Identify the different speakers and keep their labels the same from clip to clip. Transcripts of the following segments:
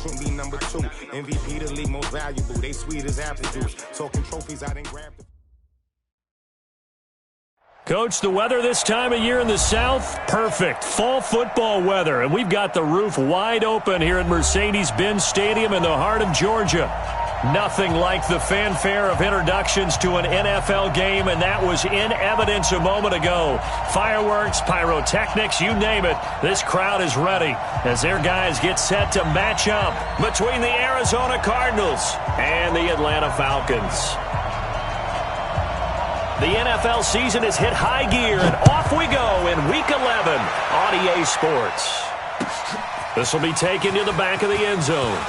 Speaker 1: couldn't be number 2. MVP the league most valuable. They sweet as apple juice. Talking trophies, I didn't grab them.
Speaker 2: Coach, the weather this time of year in the South, perfect. Fall football weather, and we've got the roof wide open here at Mercedes-Benz Stadium in the heart of Georgia. Nothing like the fanfare of introductions to an NFL game, and that was in evidence a moment ago. Fireworks, pyrotechnics, you name it. This crowd is ready as their guys get set to match up between the Arizona Cardinals and the Atlanta Falcons. The NFL season has hit high gear, and off we go in Week 11 on EA Sports. This will be taken to the back of the end zone.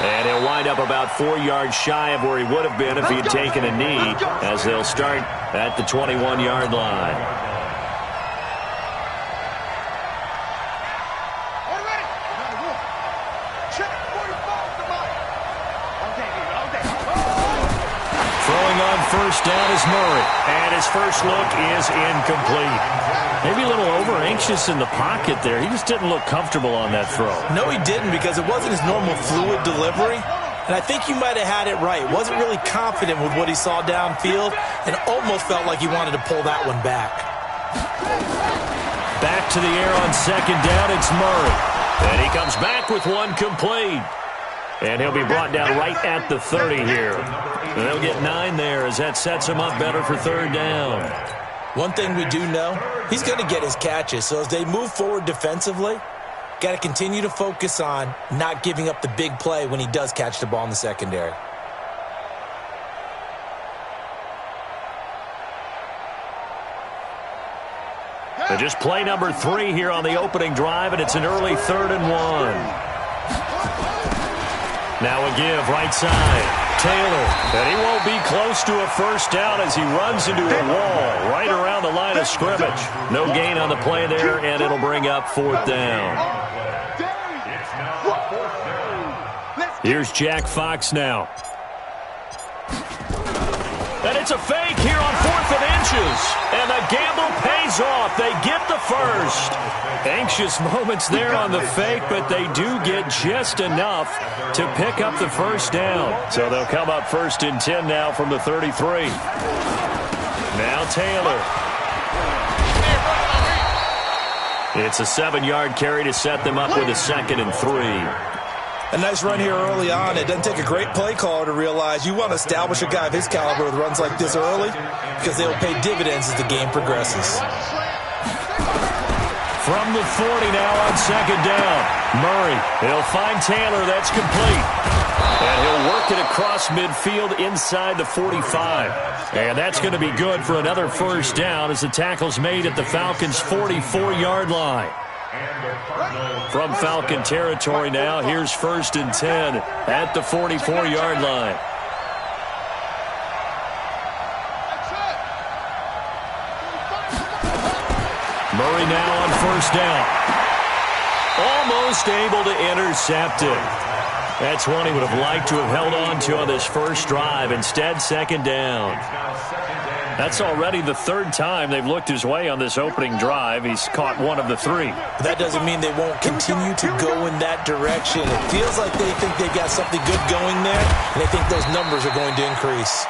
Speaker 2: And he'll wind up about 4 yards shy of where he would have been if he had taken a knee, as they'll start at the 21-yard line. First down is Murray, and his first look is incomplete. Maybe a little over-anxious in the pocket there. He just didn't look comfortable on that throw.
Speaker 3: No, he didn't, because it wasn't his normal fluid delivery. And I think you might have had it right. Wasn't really confident with what he saw downfield and almost felt like he wanted to pull that one back.
Speaker 2: Back to the air on second down, it's Murray. And he comes back with one complete. And he'll be brought down right at the 30 here. And they'll get 9 there as that sets him up better for third down.
Speaker 3: One thing we do know, he's going to get his catches. So as they move forward defensively, got to continue to focus on not giving up the big play when he does catch the ball in the secondary.
Speaker 2: And just play number 3 here on the opening drive, and it's an early 3rd and 1. Now a give, right side. Taylor, and he won't be close to a first down as he runs into a wall right around the line of scrimmage. No gain on the play there, and it'll bring up 4th down. Here's Jack Fox now. And it's a fake here on 4th and inches. And the gamble pays off. They get the first. Anxious moments there on the fake, but they do get just enough to pick up the first down. So they'll come up 1st and 10 now from the 33. Now Taylor. It's a 7-yard carry to set them up with a 2nd and 3.
Speaker 3: A nice run here early on. It doesn't take a great play caller to realize you want to establish a guy of his caliber with runs like this early because they will pay dividends as the game progresses.
Speaker 2: From the 40 now on 2nd down. Murray, he'll find Taylor. That's complete. And he'll work it across midfield inside the 45. And that's going to be good for another first down as the tackle's made at the Falcons' 44-yard line. From Falcon territory now, here's 1st and 10 at the 44-yard line. Murray now on 1st down. Almost able to intercept it. That's one he would have liked to have held on to on this first drive. Instead, 2nd down. That's already the 3rd time they've looked his way on this opening drive. He's caught 1 of the 3.
Speaker 3: That doesn't mean they won't continue to go in that direction. It feels like they think they've got something good going there, and they think those numbers are going to increase.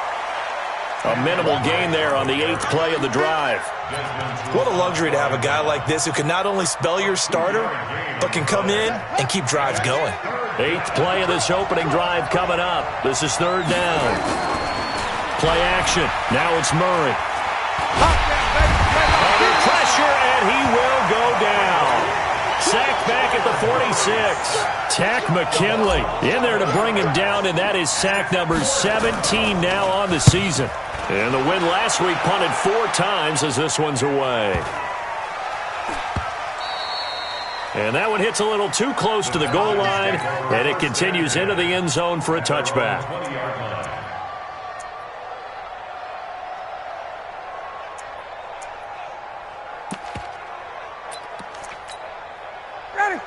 Speaker 2: A minimal gain there on the 8th play of the drive.
Speaker 3: What a luxury to have a guy like this who can not only spell your starter, but can come in and keep drives going.
Speaker 2: 8th play of this opening drive coming up. This is 3rd down. Play action. Now it's Murray. Under pressure, and he will go down. Sacked back at the 46. Tack McKinley in there to bring him down, and that is sack number 17 now on the season. And the win last week punted 4 times as this one's away. And that one hits a little too close to the goal line, and it continues into the end zone for a touchback.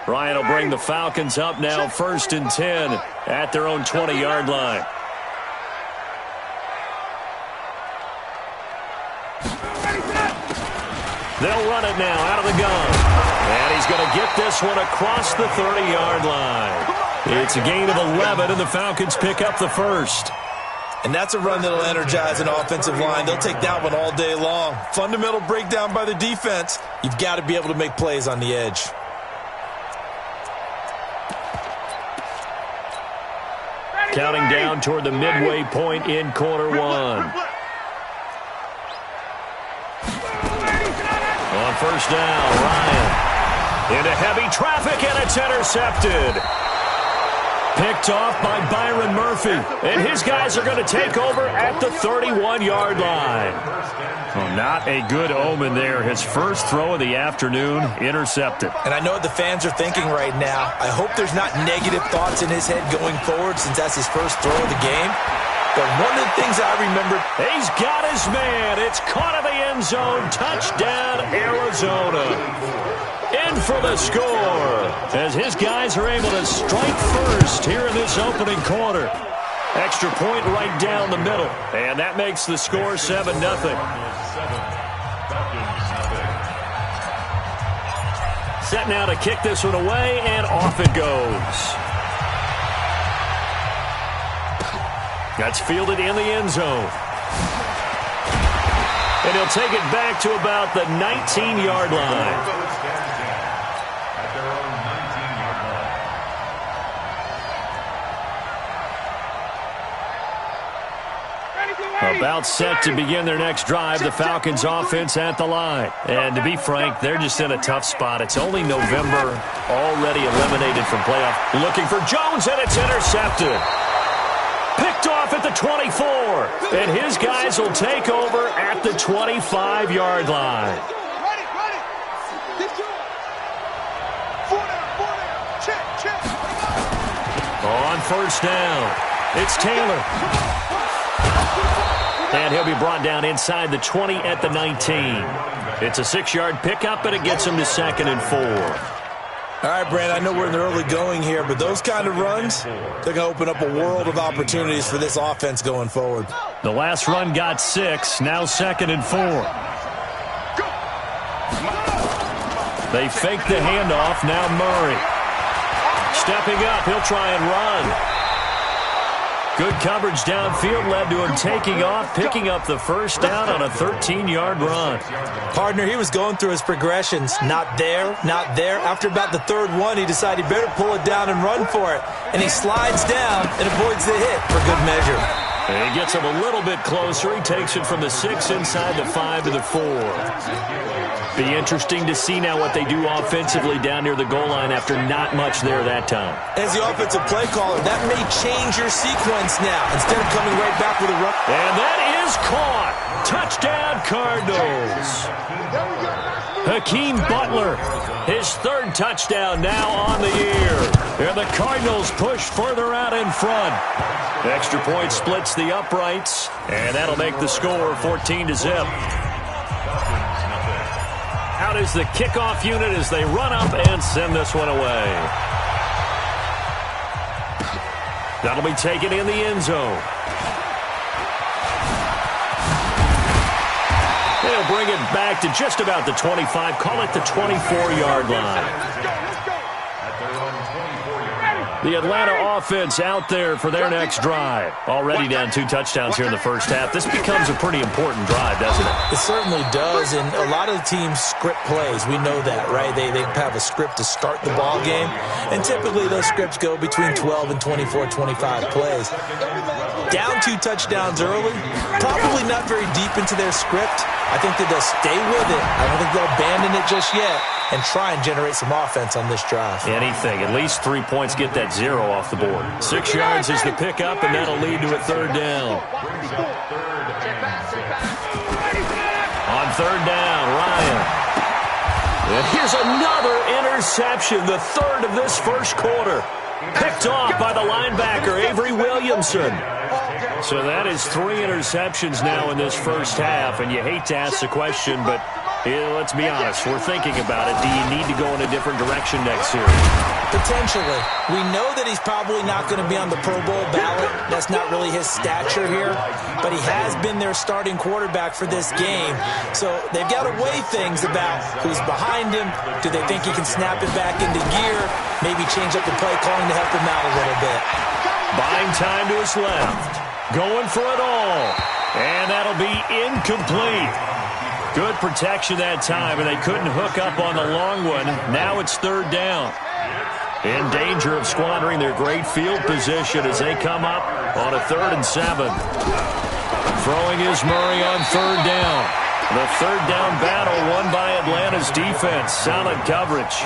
Speaker 2: Ryan will bring the Falcons up now 1st and 10 at their own 20-yard line. They'll run it now out of the gun. And he's going to get this one across the 30-yard line. It's a gain of 11, and the Falcons pick up the first.
Speaker 3: And that's a run that'll energize an offensive line. They'll take that one all day long. Fundamental breakdown by the defense. You've got to be able to make plays on the edge.
Speaker 2: Counting down toward the midway point in quarter one. On first down, Ryan. Into heavy traffic, and it's intercepted. Picked off by Byron Murphy. And his guys are going to take over at the 31-yard line. Oh, not a good omen there. His first throw of the afternoon, intercepted.
Speaker 3: And I know what the fans are thinking right now. I hope there's not negative thoughts in his head going forward since that's his first throw of the game. But one of the things I remember...
Speaker 2: He's got his man. It's caught in the end zone. Touchdown, Arizona. In for the score as his guys are able to strike first here in this opening quarter. Extra point right down the middle. And that makes the score 7-0. Set now to kick this one away, and off it goes. That's fielded in the end zone. And he'll take it back to about the 19-yard line. About set to begin their next drive, the Falcons offense at the line. And to be frank, they're just in a tough spot. It's only November, already eliminated from playoff. Looking for Jones, and it's intercepted. Picked off at the 24. And his guys will take over at the 25-yard line. On first down, it's Taylor. And he'll be brought down inside the 20 at the 19. It's a 6-yard pickup, and it gets him to 2nd and 4.
Speaker 3: All right, Brand, I know we're in the early going here, but those kind of runs, they're going to open up a world of opportunities for this offense going forward.
Speaker 2: The last run got 6, now 2nd and 4. They fake the handoff, now Murray. Stepping up, he'll try and run. Good coverage downfield led to him taking off, picking up the first down on a 13-yard run.
Speaker 3: Partner, he was going through his progressions. Not there, not there. After about the third one, he decided he better pull it down and run for it. And he slides down and avoids the hit for good measure.
Speaker 2: And he gets him a little bit closer. He takes it from the 6 inside the 5 to the 4. Be interesting to see now what they do offensively down near the goal line after not much there that time.
Speaker 3: As the offensive play caller, that may change your sequence now. Instead of coming right back with a run.
Speaker 2: And that is caught. Touchdown, Cardinals. Hakeem Butler, his 3rd touchdown now on the year. And the Cardinals push further out in front. Extra point splits the uprights, and that'll make the score 14-0. Out is the kickoff unit as they run up and send this one away. That'll be taken in the end zone. They'll bring it back to just about the 25, call it the 24-yard line. The Atlanta offense out there for their next drive. Already down 2 touchdowns here in the first half. This becomes a pretty important drive, doesn't it?
Speaker 3: It certainly does, and a lot of the teams script plays. We know that, right? They have a script to start the ball game, and typically those scripts go between 12 and 24, 25 plays. Down 2 touchdowns early, probably not very deep into their script. I think that they'll stay with it. I don't think they'll abandon it just yet and try and generate some offense on this drive.
Speaker 2: Anything. At least 3 points, get that 0 off the board. 6 yards is the pickup, and that'll lead to a 3rd down. On 3rd down, Ryan. And here's another interception, the 3rd of this first quarter. Picked off by the linebacker, Avery Williamson. So that is 3 interceptions now in this first half, and you hate to ask the question, but let's be honest, we're thinking about it. Do you need to go in a different direction next series?
Speaker 3: Potentially. We know that he's probably not going to be on the Pro Bowl ballot. That's not really his stature here. But he has been their starting quarterback for this game. So they've got to weigh things about who's behind him. Do they think he can snap it back into gear? Maybe change up the play calling to help him out a little bit.
Speaker 2: Buying time to his left. Going for it all. And that'll be incomplete. Good protection that time, and they couldn't hook up on the long one. Now it's third down. In danger of squandering their great field position as they come up on a 3rd and 7. Throwing is Murray on third down. The third down battle won by Atlanta's defense. Solid coverage.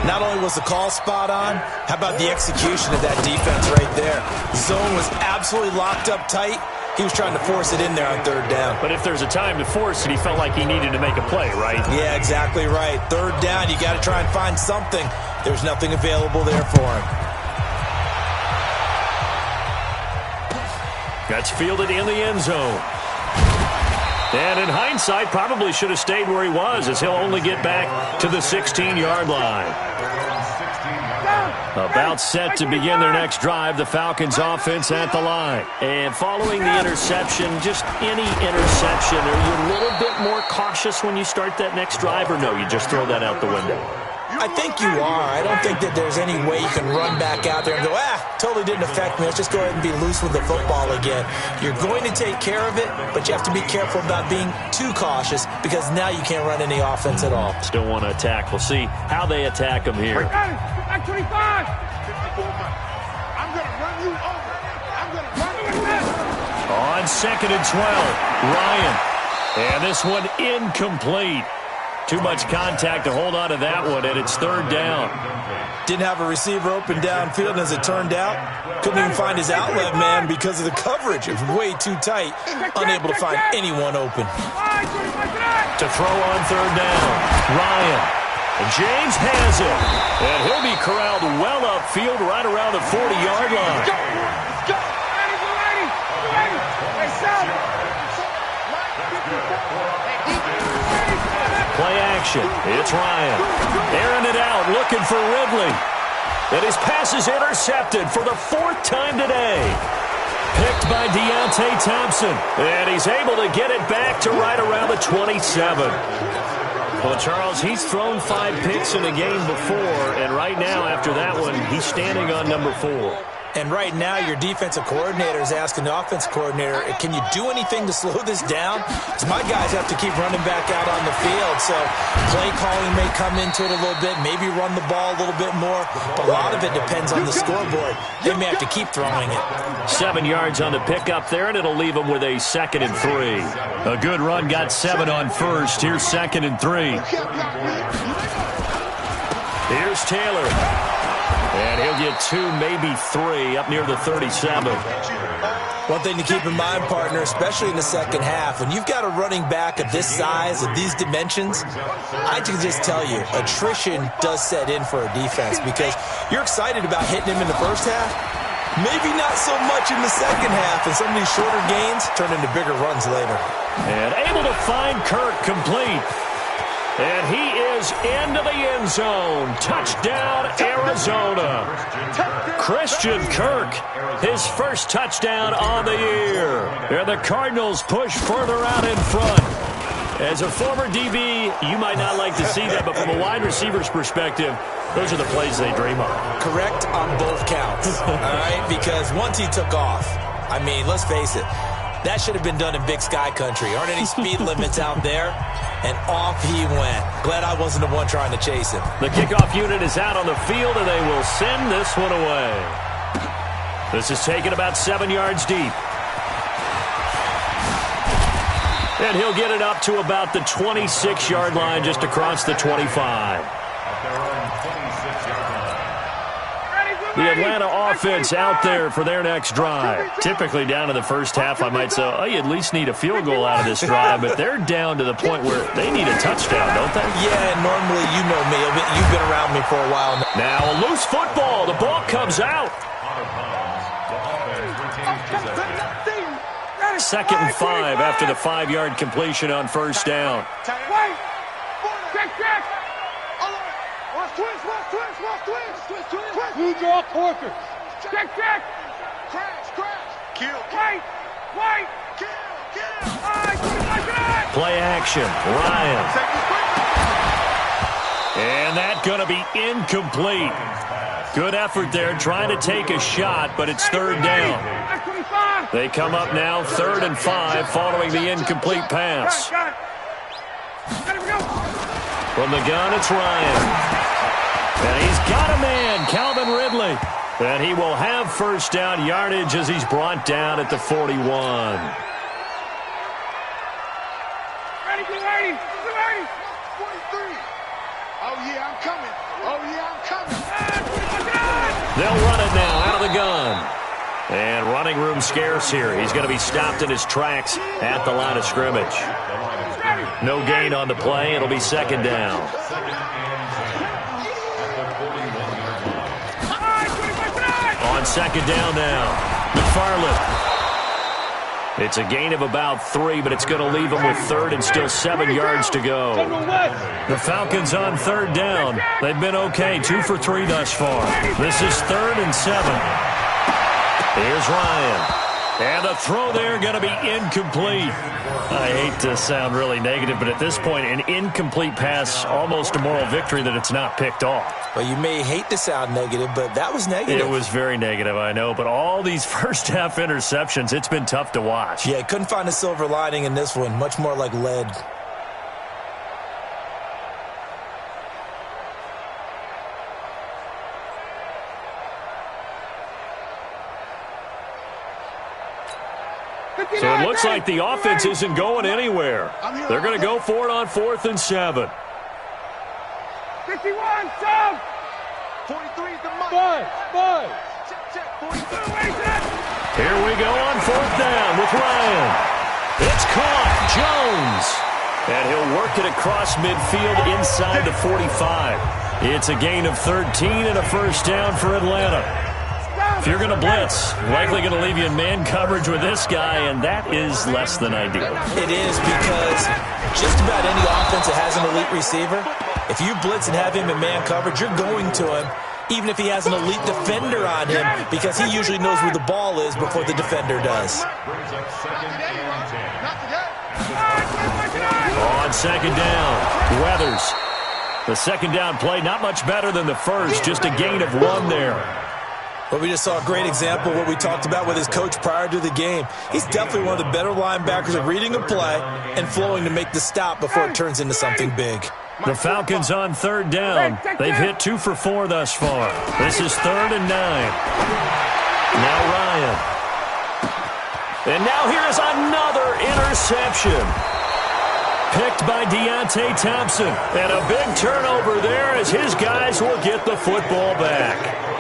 Speaker 3: Not only was the call spot on, how about the execution of that defense right there? Zone was absolutely locked up tight. He was trying to force it in there on third down.
Speaker 2: But if there's a time to force it, he felt like he needed to make a play, right?
Speaker 3: Yeah, exactly right. Third down, you got to try and find something. There's nothing available there for him.
Speaker 2: That's fielded in the end zone. And in hindsight, probably should have stayed where he was, as he'll only get back to the 16-yard line. About set to begin their next drive, the Falcons offense at the line. And following the interception, just any interception, are you a little bit more cautious when you start that next drive, or no, you just throw that out the window?
Speaker 3: I think you are. I don't think that there's any way you can run back out there and go, totally didn't affect me. Let's just go ahead and be loose with the football again. You're going to take care of it, but you have to be careful about being too cautious because now you can't run any offense at all.
Speaker 2: Still want to attack. We'll see how they attack them here.
Speaker 4: Back 25. I'm going to run you over. I'm going to run you over.
Speaker 2: On 2nd and 12, Ryan. And this one incomplete. Too much contact to hold on to that one, and it's third down.
Speaker 3: Didn't have a receiver open downfield, and as it turned out, couldn't even find his outlet man because of the coverage. It was way too tight, unable to find anyone open.
Speaker 2: To throw on third down, Ryan. And James has it, and he'll be corralled well upfield right around the 40-yard line.
Speaker 4: Go! Ready! Hey, Sal!
Speaker 2: Play action. It's Ryan. Airing it out, looking for Ridley. And his pass is intercepted for the 4th time today. Picked by Deontay Thompson. And he's able to get it back to right around the 27. Well, Charles, he's thrown 5 picks in a game before, and right now, after that one, he's standing on number 4.
Speaker 3: And right now, your defensive coordinator is asking the offensive coordinator, can you do anything to slow this down? Because my guys have to keep running back out on the field. So play calling may come into it a little bit, maybe run the ball a little bit more. But a lot of it depends on the scoreboard. They may have to keep throwing it.
Speaker 2: 7 yards on the pickup there, and it'll leave them with a 2nd and 3. A good run got 7 on first. Here's 2nd and 3. Here's Taylor. And he'll get 2, maybe 3, up near the 37.
Speaker 3: One thing to keep in mind, partner, especially in the second half, when you've got a running back of this size, of these dimensions, I can just tell you, attrition does set in for a defense because you're excited about hitting him in the first half. Maybe not so much in the second half, and some of these shorter gains turn into bigger runs later.
Speaker 2: And able to find Kirk complete. And he is into the end zone. Touchdown, Arizona. Christian Kirk, his first touchdown on the year. And the Cardinals push further out in front. As a former DB, you might not like to see that, but from a wide receiver's perspective, those are the plays they dream of.
Speaker 3: Correct on both counts, all right? Because once he took off, I mean, let's face it, that should have been done in Big Sky Country. Aren't any speed limits out there? And off he went. Glad I wasn't the one trying to chase him.
Speaker 2: The kickoff unit is out on the field, and they will send this one away. This is taken about 7 yards deep. And he'll get it up to about the 26-yard line, just across the 25. The Atlanta offense out there for their next drive. Typically down to the first half, I might say, oh, you at least need a field goal out of this drive, but they're down to the point where they need a touchdown, don't they?
Speaker 3: Yeah, normally, you know me. You've been around me for a while now.
Speaker 2: Now a loose football. The ball comes out. 2nd and 5 after the 5-yard completion on first down.
Speaker 4: Check. Watch twist. Blue draw quarter. Check. Crash. Kill. Wait. Kill.
Speaker 2: Play action. Ryan. And that's going to be incomplete. Good effort there trying to take a shot, but it's third down. They come up now 3rd and 5 following the incomplete pass. From the gun, it's Ryan. And he's got a man, Calvin Ridley. And he will have first down yardage as he's brought down at the 41.
Speaker 4: Ready. 43. Oh, yeah, I'm coming.
Speaker 2: They'll run it now out of the gun. And running room scarce here. He's going to be stopped in his tracks at the line of scrimmage. No gain on the play. It'll be second down. On second down now, McFarland. It's a gain of about 3, but it's going to leave him with 3rd and still 7 yards to go. The Falcons on 3rd down. They've been okay, 2 for 3 thus far. This is 3rd and 7. Here's Ryan. And the throw there going to be incomplete. I hate to sound really negative, but at this point, an incomplete pass, almost a moral victory that it's not picked off.
Speaker 3: Well, you may hate to sound negative, but that was negative.
Speaker 2: It was very negative, I know. But all these first-half interceptions, it's been tough to watch.
Speaker 3: Yeah, couldn't find a silver lining in this one. Much more like lead.
Speaker 2: So it looks like the offense isn't going anywhere. They're going to go for it on 4th and 7.
Speaker 4: 51, sub. 43 is the money. Five. Check. 42.
Speaker 2: Here we go on 4th down with Ryan. It's caught. Jones. And he'll work it across midfield inside the 45. It's a gain of 13 and a first down for Atlanta. If you're going to blitz, likely going to leave you in man coverage with this guy, and that is less than ideal.
Speaker 3: It is, because just about any offense that has an elite receiver, if you blitz and have him in man coverage, you're going to him, even if he has an elite defender on him, because he usually knows where the ball is before the defender does.
Speaker 2: On second down, Weathers. The second down play, not much better than the first, just a gain of 1 there.
Speaker 3: But we just saw a great example of what we talked about with his coach prior to the game. He's definitely one of the better linebackers at reading a play and flowing to make the stop before it turns into something big.
Speaker 2: The Falcons on 3rd down. They've hit 2 for 4 thus far. This is 3rd and 9. Now Ryan. And now here is another interception. Picked by Deontay Thompson. And a big turnover there as his guys will get the football back.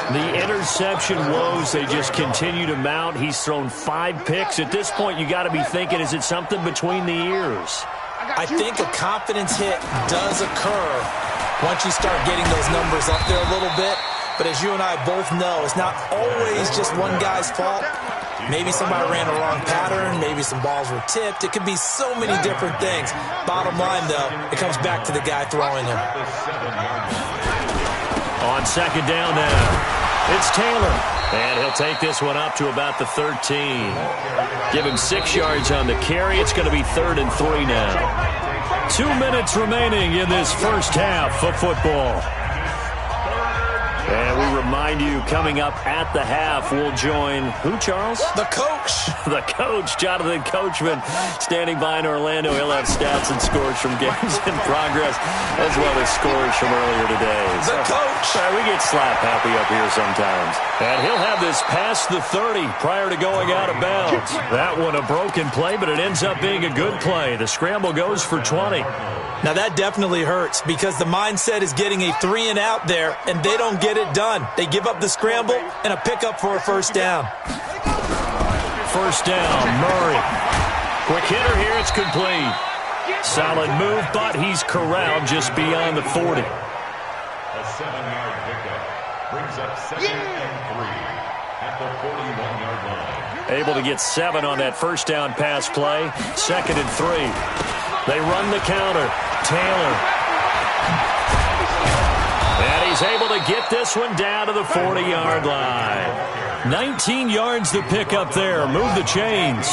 Speaker 2: The interception woes, they just continue to mount. He's thrown 5 picks. At this point, you got to be thinking, is it something between the ears?
Speaker 3: I think a confidence hit does occur once you start getting those numbers up there a little bit. But as you and I both know, it's not always just one guy's fault. Maybe somebody ran a wrong pattern. Maybe some balls were tipped. It could be so many different things. Bottom line, though, it comes back to the guy throwing him.
Speaker 2: On second down now, it's Taylor. And he'll take this one up to about the 13. Give him 6 yards on the carry. It's going to be 3rd and 3 now. 2 minutes remaining in this first half of football. And we remind you, coming up at the half, we'll join who, Charles?
Speaker 3: The coach.
Speaker 2: The coach, Jonathan Coachman, standing by in Orlando. He'll have stats and scores from games in progress, as well as scores from earlier today.
Speaker 3: The coach.
Speaker 2: We get slap happy up here sometimes. And he'll have this past the 30 prior to going out of bounds. That one a broken play, but it ends up being a good play. The scramble goes for 20.
Speaker 3: Now that definitely hurts because the mindset is getting a 3 and out there, and they don't get it done. They give up the scramble and a pickup for a first down.
Speaker 2: First down, Murray. Quick hitter here, it's complete. Solid move, but he's corralled just beyond the 40.
Speaker 5: A 7-yard pickup brings up 2nd and 3 at the 41-yard line.
Speaker 2: Able to get 7 on that first down pass play. 2nd and 3. They run the counter. Taylor. And he's he's able to get this one down to the 40-yard line. 19 yards to pick up there. Move the chains.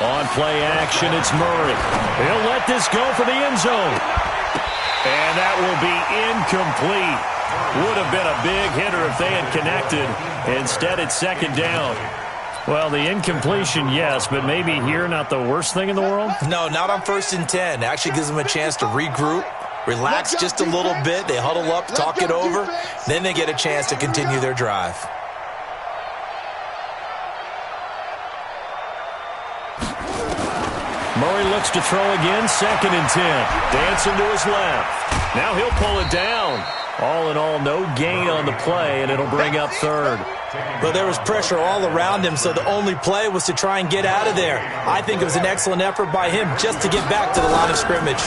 Speaker 2: On play action, it's Murray. He'll let this go for the end zone. And that will be incomplete. Would have been a big hitter if they had connected. Instead, it's second down. Well, the incompletion, yes, but maybe here not the worst thing in the world?
Speaker 3: No, not on 1st and 10. Actually gives them a chance to regroup, relax just a little bit. They huddle up, talk it over. Then they get a chance to continue their drive.
Speaker 2: Murray looks to throw again, 2nd and 10. Dancing to his left. Now he'll pull it down. All in all, no gain on the play, and it'll bring up 3rd.
Speaker 3: But there was pressure all around him, so the only play was to try and get out of there. I think it was an excellent effort by him just to get back to the line of scrimmage.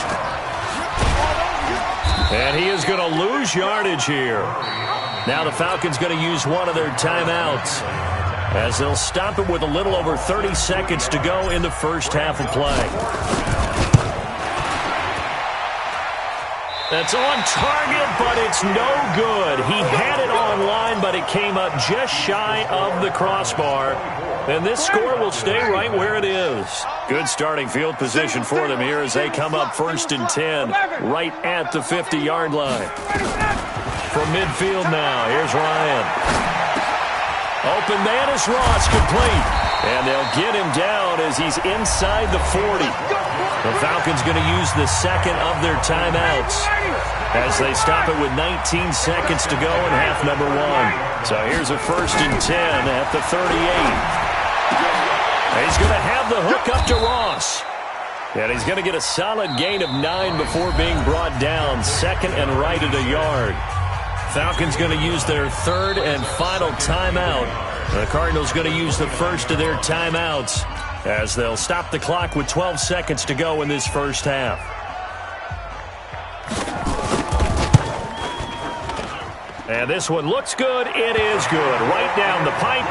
Speaker 2: And he is going to lose yardage here. Now the Falcons going to use one of their timeouts, as they'll stop it with a little over 30 seconds to go in the first half of play. That's on target, but it's no good. He had it on line, but it came up just shy of the crossbar. And this score will stay right where it is. Good starting field position for them here as they come up 1st and 10, right at the 50-yard line. From midfield now, here's Ryan. Open man is Ross, complete. And they'll get him down as he's inside the 40. The Falcons going to use the second of their timeouts as they stop it with 19 seconds to go in half number 1. So here's a 1st and 10 at the 38. He's going to have the hook up to Ross. And he's going to get a solid gain of 9 before being brought down, 2nd and right at a yard. Falcons going to use their 3rd and final timeout. The Cardinals going to use the first of their timeouts as they'll stop the clock with 12 seconds to go in this first half. And this one looks good. It is good. Right down the pipe.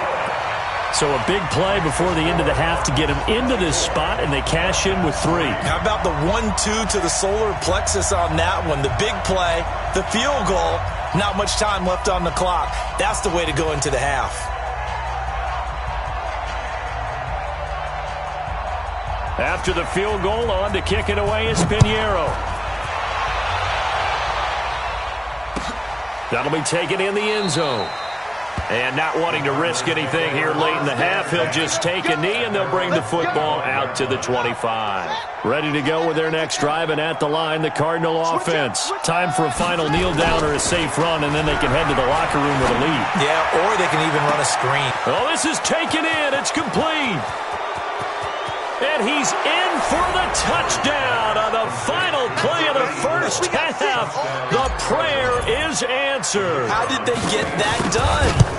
Speaker 2: So a big play before the end of the half to get him into this spot, and they cash in with 3.
Speaker 3: How about the 1-2 to the solar plexus on that one? The big play, the field goal, not much time left on the clock. That's the way to go into the half.
Speaker 2: After the field goal, on to kick it away is Pinheiro. That'll be taken in the end zone. And not wanting to risk anything here late in the half, he'll just take a knee, and they'll bring the football out to the 25. Ready to go with their next drive, and at the line, the Cardinal offense. Time for a final kneel down or a safe run, and then they can head to the locker room with a lead.
Speaker 3: Yeah, or they can even run a screen.
Speaker 2: Oh, this is taken in. It's complete. And he's in for the touchdown on the final play of the first half. The prayer is answered.
Speaker 3: How did they get that done?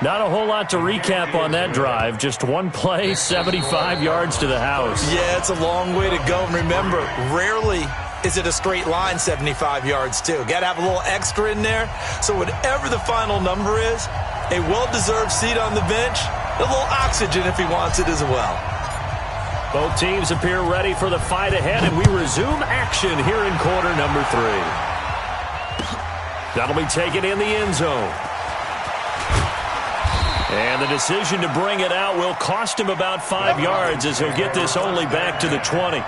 Speaker 2: Not a whole lot to recap on that drive. Just one play, 75 yards to the house.
Speaker 3: Yeah, it's a long way to go. And remember, rarely is it a straight line 75 yards, too. Got to have a little extra in there. So whatever the final number is, a well-deserved seat on the bench, a little oxygen if he wants it as well.
Speaker 2: Both teams appear ready for the fight ahead, and we resume action here in quarter number 3. That'll be taken in the end zone. And the decision to bring it out will cost him about 5 yards as he'll get this only back to the 20.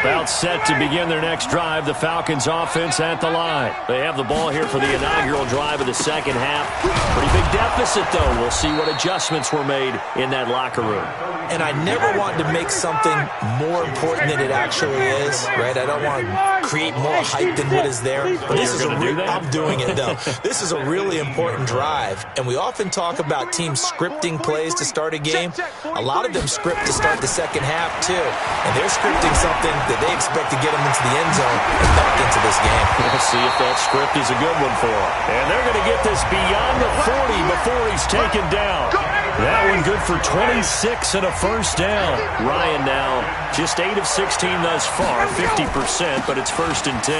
Speaker 2: About set to begin their next drive, the Falcons offense at the line. They have the ball here for the inaugural drive of the second half. Pretty big deficit, though. We'll see what adjustments were made in that locker room.
Speaker 3: And I never want to make something more important than it actually is, right? I don't want to create more hype than what is there. But this is I'm doing it, though. This is a really important drive, and we often talk about teams scripting plays to start a game. A lot of them script to start the second half, too. And they're scripting something that they expect to get them into the end zone and back into this game.
Speaker 2: We'll see if that script is a good one for them. And they're going to get this beyond the 40 before he's taken down. That one good for 26 and a first down. Ryan now just 8 of 16 thus far, 50%, but it's 1st and 10.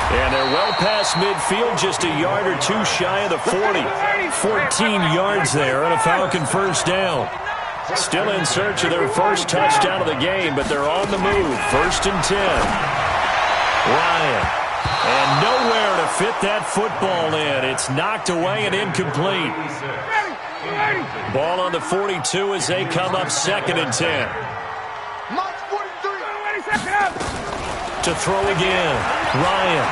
Speaker 2: And they're well past midfield, just a yard or two shy of the 40. 14 yards there and a Falcon first down. Still in search of their first touchdown of the game, but they're on the move. 1st and 10. Ryan. And nowhere to fit that football in. It's knocked away and incomplete. Ball on the 42 as they come up 2nd and 10. To throw again. Ryan.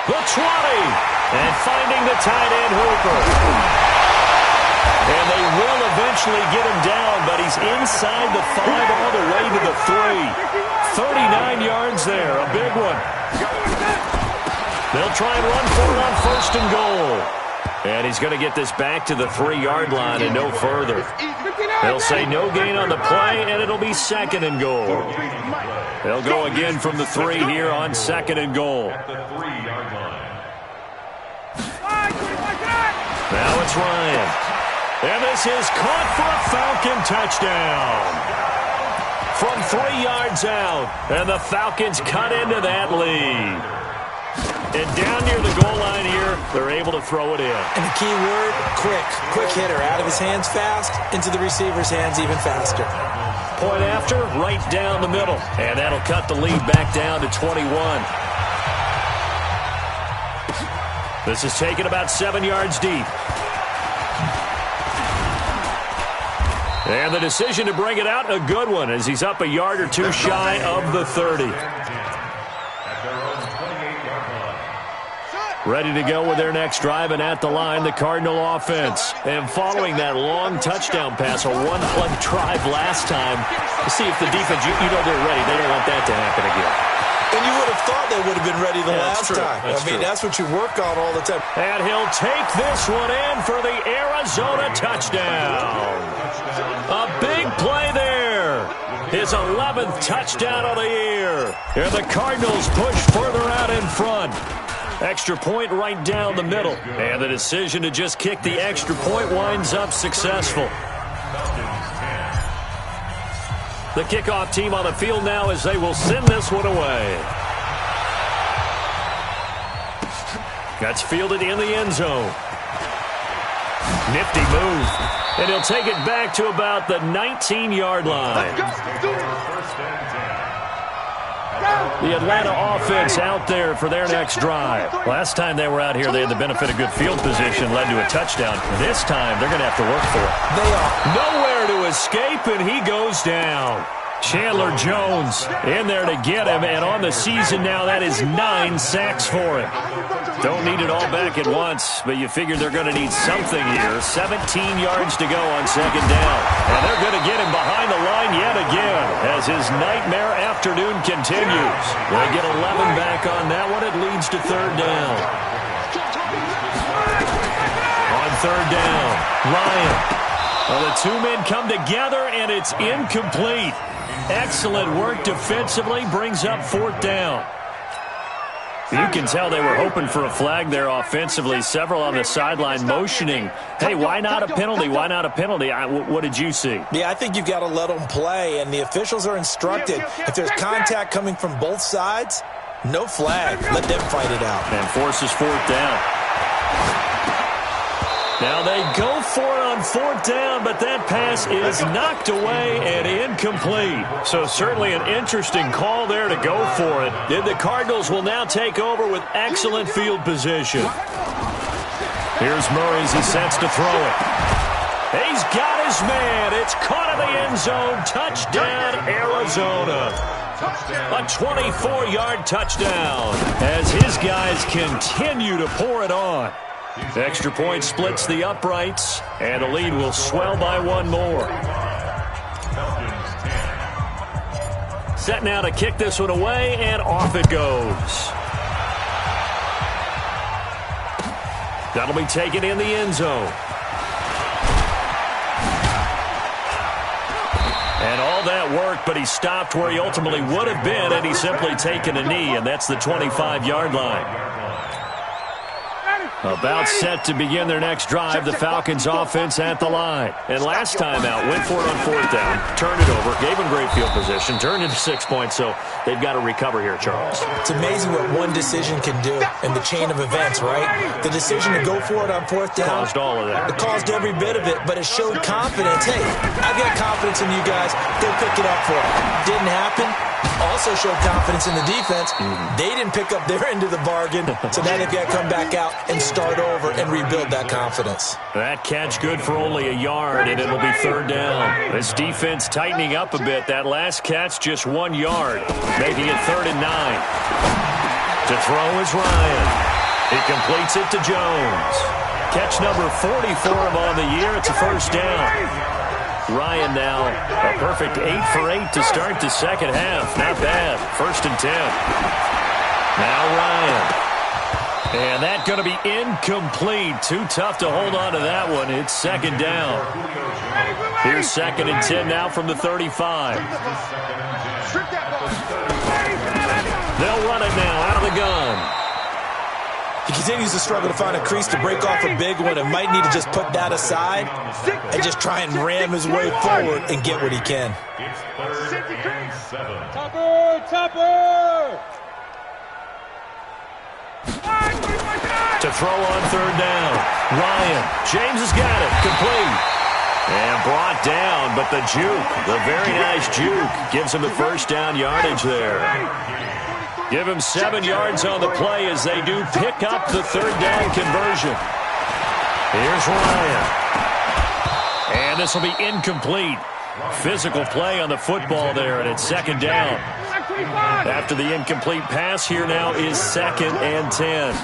Speaker 2: The 20. And finding the tight end Hooper. And they will eventually get him down, but he's inside the 5 all the way to the 3. 39 yards there, a big one. They'll try and run for it on 1st and goal. And he's going to get this back to the 3-yard line and no further. They'll say no gain on the play, and it'll be 2nd and goal. They'll go again from the 3 here on 2nd and goal. Now it's Ryan. And this is caught for a Falcon touchdown. From 3 yards out. And the Falcons cut into that lead. And down near the goal line here, they're able to throw it in.
Speaker 3: And the key word, quick. Quick hitter. Out of his hands fast, into the receiver's hands even faster.
Speaker 2: Point after, right down the middle. And that'll cut the lead back down to 21. This is taken about 7 yards deep. And the decision to bring it out, a good one, as he's up a yard or two shy of the 30. Ready to go with their next drive, and at the line, the Cardinal offense. And following that long touchdown pass, a one-play drive last time, to see if the defense, you know they're ready. They don't want that to happen again.
Speaker 3: And you would have thought they would have been ready the last time. That's what you work on all the time.
Speaker 2: And he'll take this one in for the Arizona touchdown. A big play there. His 11th touchdown of the year. And the Cardinals push further out in front. Extra point right down the middle. And the decision to just kick the extra point winds up successful. The kickoff team on the field now as they will send this one away. That's fielded in the end zone. Nifty move. And he'll take it back to about the 19-yard line. The Atlanta offense out there for their next drive. Last time they were out here, they had the benefit of good field position, led to a touchdown. This time, they're going to have to work for it.
Speaker 3: They are.
Speaker 2: Nowhere to escape, and he goes down. Chandler Jones in there to get him, and on the season now, that is 9 sacks for him. Don't need it all back at once, but you figure they're going to need something here. 17 yards to go on 2nd down. And they're going to get him behind the line yet again as his nightmare afternoon continues. They get 11 back on that one. It leads to 3rd down. On 3rd down, Ryan. Well, the two men come together, and it's incomplete. Excellent work defensively, brings up 4th down. You can tell they were hoping for a flag there offensively. Several on the sideline motioning, hey, why not a penalty? Why not a penalty? What did you see?
Speaker 3: Yeah, I think you've got to let them play, and the officials are instructed. If there's contact coming from both sides, no flag. Let them fight it out.
Speaker 2: And forces 4th down. Now they go for it on 4th down, but that pass is knocked away and incomplete. So certainly an interesting call there to go for it. And the Cardinals will now take over with excellent field position. Here's Murray as he sets to throw it. He's got his man. It's caught in the end zone. Touchdown, Arizona. A 24-yard touchdown as his guys continue to pour it on. Extra point splits the uprights, and the lead will swell by one more. Set now to kick this one away, and off it goes. That'll be taken in the end zone. And all that work, but he stopped where he ultimately would have been, and he's simply taken a knee, and that's the 25-yard line. About set to begin their next drive, the Falcons offense at the line. And last time out, went for it on fourth down, turned it over, gave them great field position, turned into 6 points, so they've got to recover here, Charles.
Speaker 3: It's amazing what one decision can do in the chain of events, right? The decision to go for it on fourth down.
Speaker 2: Caused all of that.
Speaker 3: It caused every bit of it, but it showed confidence. Hey, I've got confidence in you guys. Go pick it up for it. Didn't happen. Also showed confidence in the defense. They didn't pick up their end of the bargain, so now they've got to come back out and start over and rebuild that confidence.
Speaker 2: That catch good for only a yard, and it'll be third down. This defense tightening up a bit. That last catch just 1 yard, making it 3rd and 9. To throw is Ryan. He completes it to Jones. Catch number 44 on the year. It's a first down. Ryan now a perfect 8 for 8 to start the second half. Not bad. 1st and 10. Now Ryan. And that's going to be incomplete. Too tough to hold on to that one. It's 2nd down. Here's 2nd and 10 now from the 35. They'll run it now out of the gun.
Speaker 3: He continues to struggle to find a crease to break off a big one and might need to just put that aside and just try and ram his way forward and get what he can.
Speaker 4: Topper!
Speaker 2: To throw on 3rd down. Ryan. James has got it. Complete. And brought down, but the juke, the very nice juke, gives him the first down yardage there. Give him 7 yards on the play as they do pick up the 3rd down conversion. Here's Ryan. And this will be incomplete. Physical play on the football there, and it's 2nd down. After the incomplete pass, here now is 2nd and 10.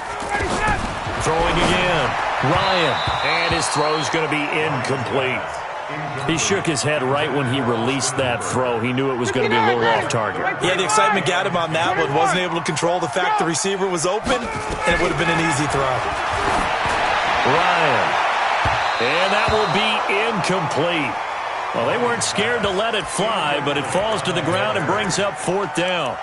Speaker 2: Throwing again. Ryan. And his throw's going to be incomplete. He shook his head right when he released that throw. He knew it was going to be a little off target.
Speaker 3: Yeah, the excitement got him on that one. Wasn't able to control the fact the receiver was open, and it would have been an easy throw.
Speaker 2: Ryan. And that will be incomplete. Well, they weren't scared to let it fly, but it falls to the ground and brings up 4th down.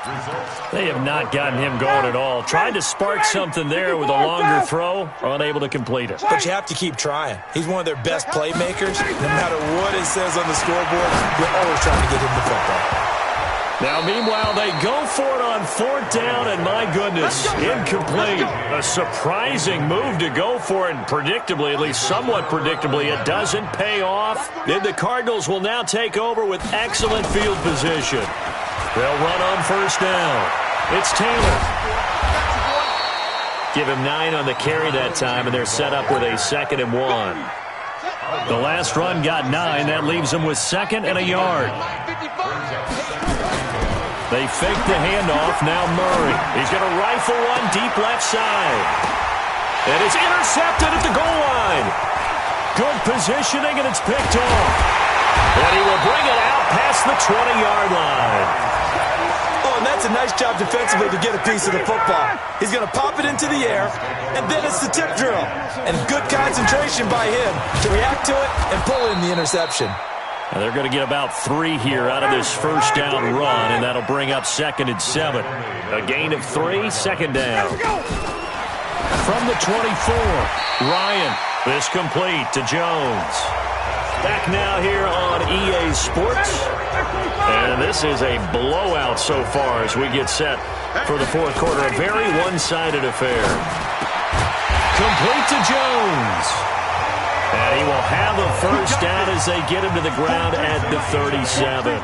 Speaker 2: They have not gotten him going at all. Tried to spark something there with a longer throw, unable to complete it.
Speaker 3: But you have to keep trying. He's one of their best playmakers. No matter what it says on the scoreboard, you're always trying to get him the football.
Speaker 2: Now, meanwhile, they go for it on 4th down, and my goodness, incomplete. A surprising move to go for it, and predictably, at least somewhat predictably, it doesn't pay off. Then the Cardinals will now take over with excellent field position. They'll run on 1st down. It's Taylor. Give him 9 on the carry that time, and they're set up with a 2nd and 1. The last run got 9. That leaves them with 2nd and a yard. They fake the handoff. Now Murray. He's going to rifle one deep left side. And it's intercepted at the goal line. Good positioning, and it's picked off. And he will bring it out past the 20-yard line.
Speaker 3: Oh, and that's a nice job defensively to get a piece of the football. He's going to pop it into the air, and then it's the tip drill. And good concentration by him to react to it and pull in the interception.
Speaker 2: And they're going to get about 3 here out of this first down run, and that'll bring up 2nd and 7. A gain of 3, 2nd down. From the 24, Ryan. This complete to Jones. Back now here on EA Sports. And this is a blowout so far as we get set for the 4th quarter. A very one-sided affair. Complete to Jones. And he will have a first down as they get him to the ground at the 37.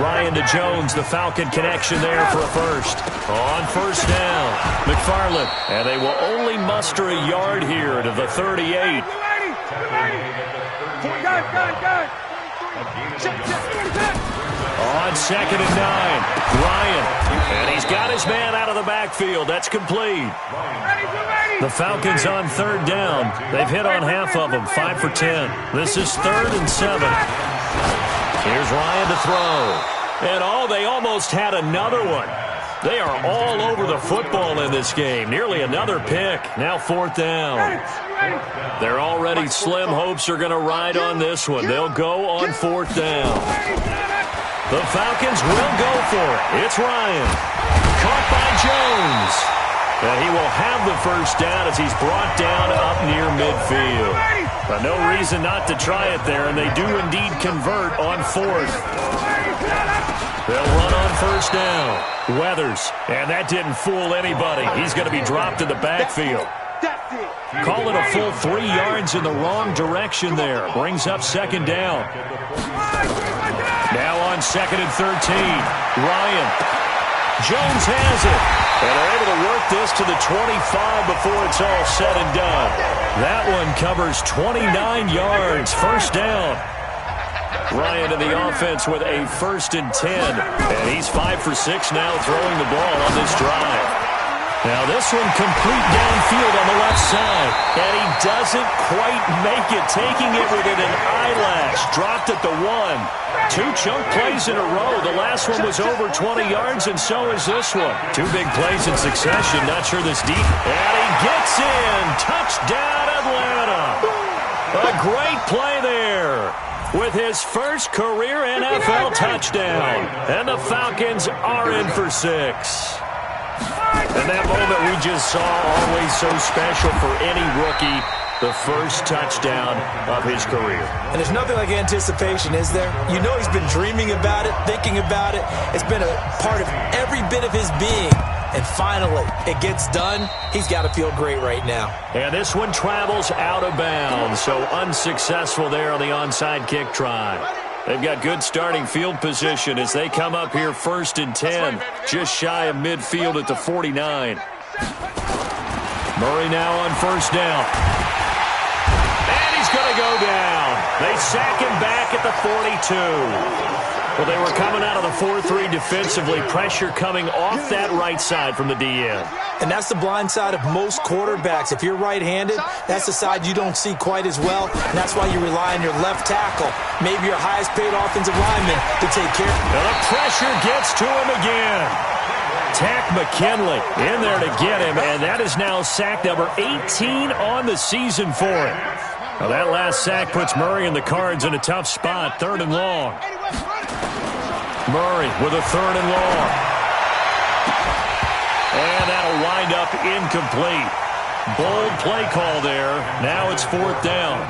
Speaker 2: Ryan to Jones, the Falcon connection there for a first. On 1st down, McFarland. And they will only muster a yard here to the 38. On 2nd and 9, Ryan. And he's got his man out of the backfield. That's complete. The Falcons on 3rd down. They've hit on half of them, 5 for 10. This is 3rd and 7. Here's Ryan to throw. And they almost had another one. They are all over the football in this game. Nearly another pick. Now 4th down. Their already slim hopes are going to ride on this one. They'll go on 4th down. The Falcons will go for it. It's Ryan. Caught by Jones. And he will have the first down as he's brought down up near midfield. But no reason not to try it there, and they do indeed convert on fourth. They'll run on first down. Weathers, and that didn't fool anybody. He's going to be dropped in the backfield. Call it a full 3 yards in the wrong direction there. Brings up second down. Now on second and 13. Ryan. Jones has it. And they're able to work this to the 25 before it's all said and done. That one covers 29 yards. First down. Ryan in the offense with a 1st and 10. And he's 5 for 6 now throwing the ball on this drive. Now this one complete downfield on the left side. And he doesn't quite make it, taking it within an eyelash. Dropped at the 1. 2 chunk plays in a row. The last one was over 20 yards, and so is this one. 2 big plays in succession. Not sure this deep. And he gets in. Touchdown, Atlanta. A great play there with his first career NFL touchdown. And the Falcons are in for 6. And that moment we just saw, always so special for any rookie. The first touchdown of his career.
Speaker 3: And there's nothing like anticipation, is there? You know he's been dreaming about it, thinking about it. It's been a part of every bit of his being. And finally, it gets done. He's got to feel great right now.
Speaker 2: And this one travels out of bounds. So unsuccessful there on the onside kick try. They've got good starting field position as they come up here 1st and 10. Just shy of midfield at the 49. Murray now on first down. Going to go down. They sack him back at the 42. Well, they were coming out of the 4-3 defensively. Pressure coming off that right side from the DN.
Speaker 3: And that's the blind side of most quarterbacks. If you're right-handed, that's the side you don't see quite as well. And that's why you rely on your left tackle, maybe your highest-paid offensive lineman, to take care.
Speaker 2: And the pressure gets to him again. Tack McKinley in there to get him, and that is now sack number 18 on the season for him. Well, that last sack puts Murray and the Cards in a tough spot. 3rd and long. Murray with a 3rd and long. And that'll wind up incomplete. Bold play call there. Now it's 4th down.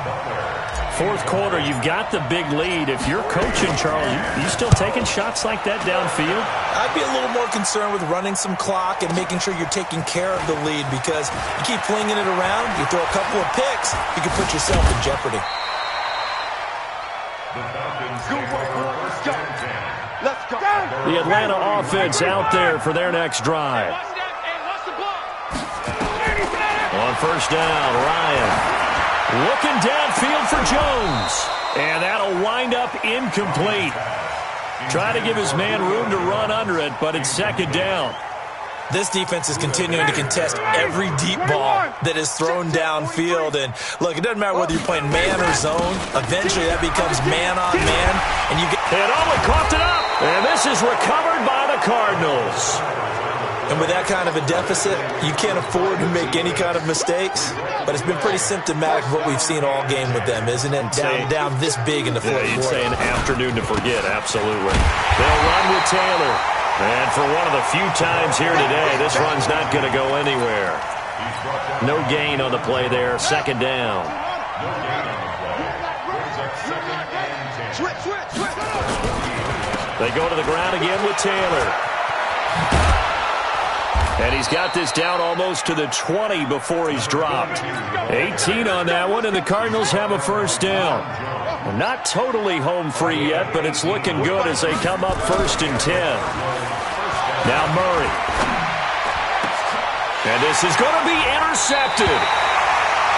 Speaker 2: 4th quarter, you've got the big lead. If you're coaching, Charles, you still taking shots like that downfield?
Speaker 3: I'd be a little more concerned with running some clock and making sure you're taking care of the lead, because you keep flinging it around, you throw a couple of picks, you can put yourself in jeopardy.
Speaker 2: The Atlanta offense out there for their next drive. On first down, Ryan. Looking downfield for Jones. And that'll wind up incomplete. Trying to give his man room to run under it, but it's 2nd down.
Speaker 3: This defense is continuing to contest every deep ball that is thrown downfield. And, look, it doesn't matter whether you're playing man or zone. Eventually, that becomes man-on-man. And you get...
Speaker 2: And Owen coughed it up. And this is recovered by the Cardinals.
Speaker 3: And with that kind of a deficit, you can't afford to make any kind of mistakes. But it's been pretty symptomatic of what we've seen all game with them, isn't it? Down this big in the fourth quarter.
Speaker 2: You'd say an afternoon to forget, absolutely. They'll run with Taylor. And for one of the few times here today, this run's not going to go anywhere. No gain on the play there. 2nd down. They go to the ground again with Taylor. And he's got this down almost to the 20 before he's dropped. 18 on that one, and the Cardinals have a first down. Not totally home free yet, but it's looking good as they come up 1st and 10. Now Murray. And this is going to be intercepted.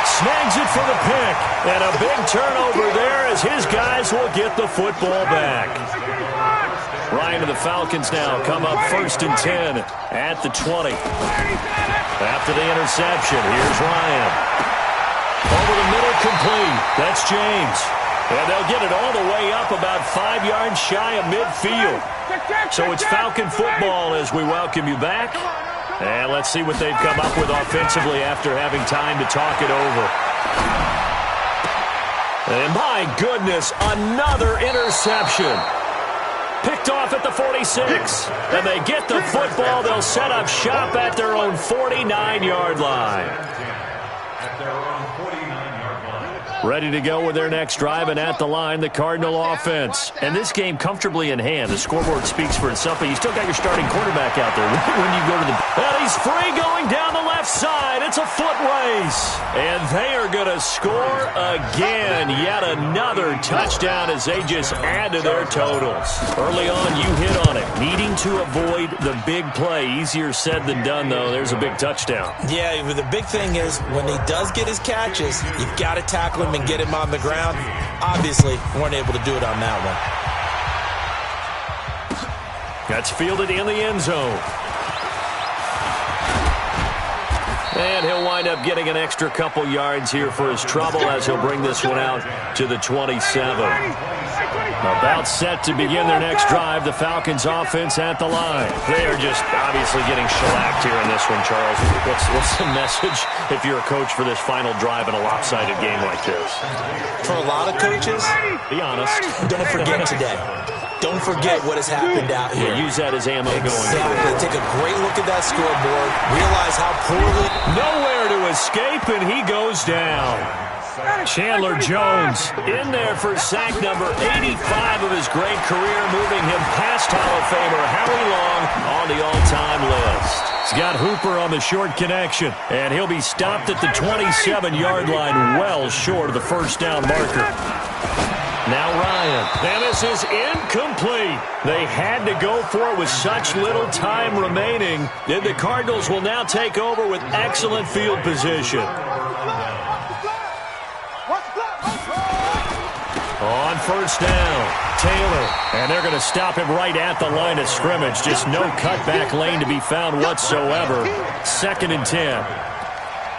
Speaker 2: Snags it for the pick. And a big turnover there as his guys will get the football back. Ryan and the Falcons now come up 1st and 10 at the 20. After the interception, here's Ryan. Over the middle, complete. That's James. And they'll get it all the way up about 5 yards shy of midfield. So it's Falcon football as we welcome you back. And let's see what they've come up with offensively after having time to talk it over. And my goodness, another interception. Picked picked off at the 46. And they get the football. They'll set up shop at their own 49-yard line.
Speaker 5: At their own 49-yard line.
Speaker 2: Ready to go with their next drive, and at the line, the Cardinal offense. And this game comfortably in hand. The scoreboard speaks for itself, but you still got your starting quarterback out there when you go to the... And he's free going down the left side. It's a foot race. And they are going to score again. Yet another touchdown as they just add to their totals. Early on, you hit on it. Needing to avoid the big play. Easier said than done, though. There's a big touchdown.
Speaker 3: Yeah, but the big thing is when he does get his catches, you've got to tackle him and get him on the ground. Obviously, weren't able to do it on that one.
Speaker 2: That's fielded in the end zone. And he'll wind up getting an extra couple yards here for his trouble as he'll bring this one out to the 27. About set to begin their next drive, the Falcons offense at the line. They are just obviously getting shellacked here in this one, Charles. What's the message if you're a coach for this final drive in a lopsided game like this?
Speaker 3: For a lot of coaches,
Speaker 2: be honest.
Speaker 3: Don't forget today. Don't forget what has happened out here.
Speaker 2: Yeah, use that as ammo going
Speaker 3: forward. Take a great look at that scoreboard. Realize how poorly...
Speaker 2: Nowhere to escape, and he goes down. Chandler Jones in there for sack number 85 of his great career, moving him past Hall of Famer Howie Long on the all-time list. He's got Hooper on the short connection, and he'll be stopped at the 27-yard line, well short of the first down marker. Now Ryan. And this is incomplete. They had to go for it with such little time remaining. And the Cardinals will now take over with excellent field position. On first down, Taylor. And they're going to stop him right at the line of scrimmage. Just no cutback lane to be found whatsoever. 2nd and 10.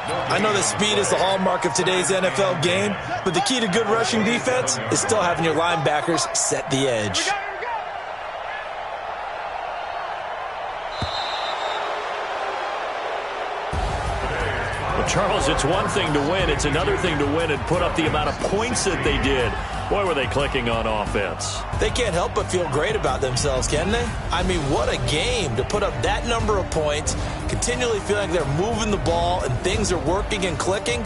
Speaker 3: I know that speed is the hallmark of today's NFL game, but the key to good rushing defense is still having your linebackers set the edge.
Speaker 2: Well, Charles, it's one thing to win. It's another thing to win and put up the amount of points that they did. Boy, were they clicking on offense.
Speaker 3: They can't help but feel great about themselves, can they? I mean, what a game to put up that number of points, continually feeling like they're moving the ball and things are working and clicking.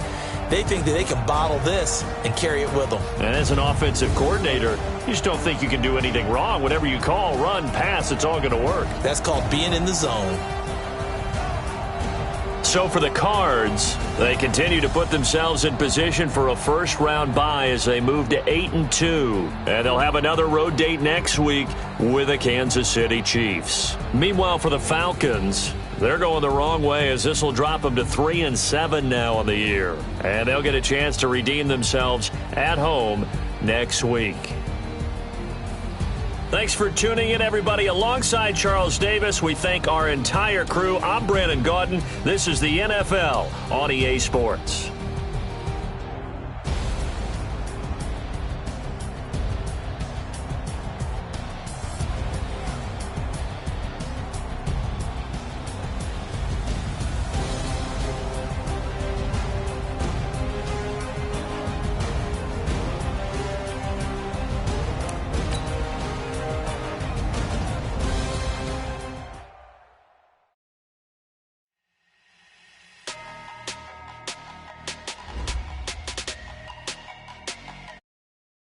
Speaker 3: They think that they can bottle this and carry it with them.
Speaker 2: And as an offensive coordinator, you just don't think you can do anything wrong. Whatever you call, run, pass, it's all going to work.
Speaker 3: That's called being in the zone.
Speaker 2: So for the Cards, they continue to put themselves in position for a first-round bye as they move to 8-2. And they'll have another road date next week with the Kansas City Chiefs. Meanwhile, for the Falcons, they're going the wrong way as this will drop them to 3-7 now on the year. And they'll get a chance to redeem themselves at home next week. Thanks for tuning in, everybody. Alongside Charles Davis, we thank our entire crew. I'm Brandon Gaudin. This is the NFL on EA Sports.